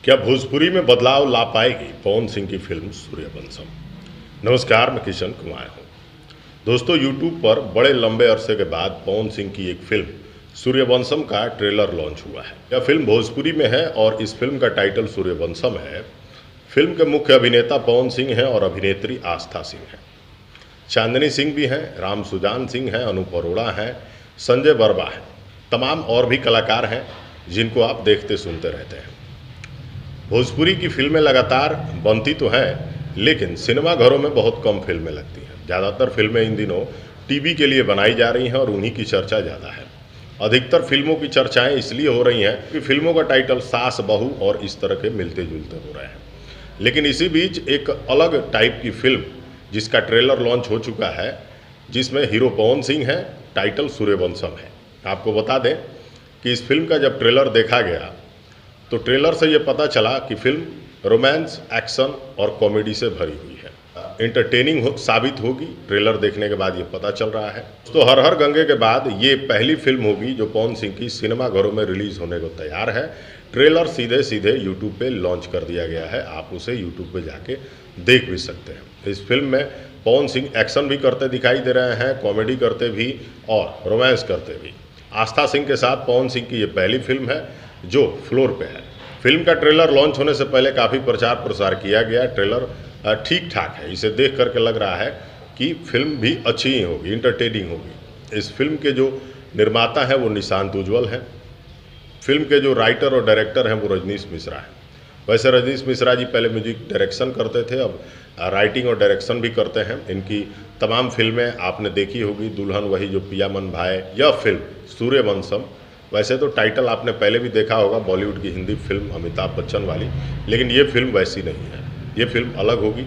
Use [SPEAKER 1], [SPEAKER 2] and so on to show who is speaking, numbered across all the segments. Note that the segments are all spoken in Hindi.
[SPEAKER 1] क्या भोजपुरी में बदलाव ला पाएगी पवन सिंह की फिल्म सूर्यवंशम। नमस्कार, मैं किशन कुमार हूँ। दोस्तों, यूट्यूब पर बड़े लंबे अरसे के बाद पवन सिंह की एक फिल्म सूर्यवंशम का ट्रेलर लॉन्च हुआ है। यह फिल्म भोजपुरी में है और इस फिल्म का टाइटल सूर्यवंशम है। फिल्म के मुख्य अभिनेता पवन सिंह हैं और अभिनेत्री आस्था सिंह हैं। चांदनी सिंह भी हैं, राम सुजान सिंह हैं, अनूप अरोड़ा हैं, संजय वर्मा हैं। तमाम और भी कलाकार हैं जिनको आप देखते सुनते रहते हैं। भोजपुरी की फिल्में लगातार बनती तो हैं, लेकिन सिनेमा घरों में बहुत कम फिल्में लगती हैं। ज़्यादातर फिल्में इन दिनों टीवी के लिए बनाई जा रही हैं और उन्हीं की चर्चा ज़्यादा है। अधिकतर फिल्मों की चर्चाएं इसलिए हो रही हैं कि फिल्मों का टाइटल सास बहू और इस तरह के मिलते जुलते हो रहे हैं। लेकिन इसी बीच एक अलग टाइप की फिल्म जिसका ट्रेलर लॉन्च हो चुका है, जिसमें हीरो पवन सिंह है, टाइटल सूर्यवंशम है। आपको बता दें कि इस फिल्म का जब ट्रेलर देखा गया तो ट्रेलर से ये पता चला कि फिल्म रोमांस, एक्शन और कॉमेडी से भरी हुई है। इंटरटेनिंग साबित होगी। ट्रेलर देखने के बाद ये पता चल रहा है। तो हर हर गंगे के बाद ये पहली फिल्म होगी जो पवन सिंह की सिनेमा घरों में रिलीज होने को तैयार है। ट्रेलर सीधे सीधे यूट्यूब पे लॉन्च कर दिया गया है। आप उसे यूट्यूब पे जाके देख भी सकते हैं। इस फिल्म में पवन सिंह एक्शन भी करते दिखाई दे रहे हैं, कॉमेडी करते भी और रोमांस करते भी। आस्था सिंह के साथ पवन सिंह की ये पहली फिल्म है जो फ्लोर पे है। फिल्म का ट्रेलर लॉन्च होने से पहले काफ़ी प्रचार प्रसार किया गया। ट्रेलर ठीक ठाक है। इसे देख करके लग रहा है कि फिल्म भी अच्छी ही होगी, इंटरटेनिंग होगी। इस फिल्म के जो निर्माता हैं वो निशांत उज्ज्वल हैं। फिल्म के जो राइटर और डायरेक्टर हैं वो रजनीश मिश्रा हैं। वैसे रजनीश मिश्रा जी पहले म्यूजिक डायरेक्शन करते थे, अब राइटिंग और डायरेक्शन भी करते हैं। इनकी तमाम फिल्में आपने देखी होगी, दुल्हन वही जो पिया मन भाए, यह फिल्म सूर्यवंशम। वैसे तो टाइटल आपने पहले भी देखा होगा, बॉलीवुड की हिंदी फिल्म अमिताभ बच्चन वाली, लेकिन ये फिल्म वैसी नहीं है। ये फिल्म अलग होगी।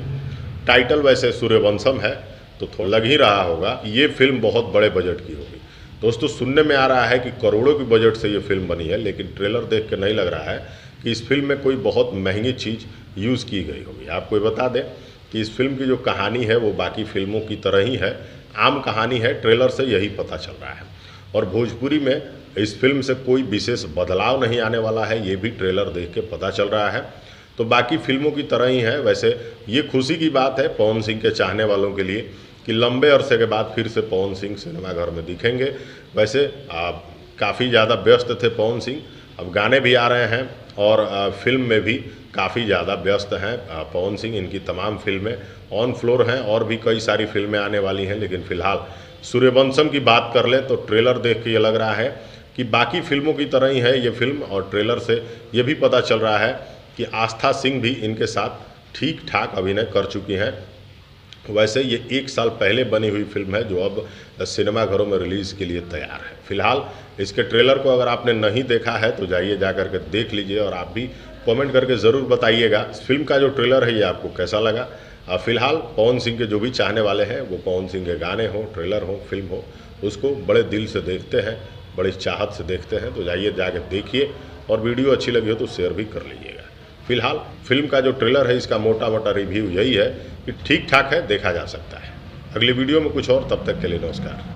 [SPEAKER 1] टाइटल वैसे सूर्यवंशम है तो थोड़ा लग ही रहा होगा कि ये फिल्म बहुत बड़े बजट की होगी। दोस्तों, सुनने में आ रहा है कि करोड़ों की बजट से ये फिल्म बनी है, लेकिन ट्रेलर देख के नहीं लग रहा है कि इस फिल्म में कोई बहुत महंगी चीज़ यूज़ की गई होगी। आपको बता दें कि इस फिल्म की जो कहानी है वो बाकी फिल्मों की तरह ही है, आम कहानी है। ट्रेलर से यही पता चल रहा है। और भोजपुरी में इस फिल्म से कोई विशेष बदलाव नहीं आने वाला है, ये भी ट्रेलर देख के पता चल रहा है। तो बाकी फिल्मों की तरह ही है। वैसे ये खुशी की बात है पवन सिंह के चाहने वालों के लिए कि लंबे अरसे के बाद फिर से पवन सिंह सिनेमाघर में दिखेंगे। वैसे काफ़ी ज़्यादा व्यस्त थे पवन सिंह, अब गाने भी आ रहे हैं और फिल्म में भी काफ़ी ज़्यादा व्यस्त हैं पवन सिंह। इनकी तमाम फिल्में ऑन फ्लोर हैं और भी कई सारी फिल्में आने वाली हैं। लेकिन फ़िलहाल सूर्यवंशम की बात कर लें तो ट्रेलर देख के ये लग रहा है कि बाकी फिल्मों की तरह ही है ये फिल्म। और ट्रेलर से ये भी पता चल रहा है कि आस्था सिंह भी इनके साथ ठीक ठाक अभिनय कर चुकी हैं। वैसे ये 1 साल पहले बनी हुई फिल्म है जो अब सिनेमाघरों में रिलीज़ के लिए तैयार है। फिलहाल इसके ट्रेलर को अगर आपने नहीं देखा है तो जाइए जा करके देख लीजिए और आप भी कमेंट करके ज़रूर बताइएगा इस फिल्म का जो ट्रेलर है ये आपको कैसा लगा। फिलहाल पवन सिंह के जो भी चाहने वाले हैं वो पवन सिंह के गाने हो, ट्रेलर हो, फिल्म हो, उसको बड़े दिल से देखते हैं, बड़ी चाहत से देखते हैं। तो जाइए जाकर देखिए और वीडियो अच्छी लगी हो तो शेयर भी कर लीजिएगा। फिलहाल फिल्म का जो ट्रेलर है इसका मोटा मोटा रिव्यू यही है कि ठीक ठाक है, देखा जा सकता है। अगली वीडियो में कुछ और, तब तक के लिए नमस्कार।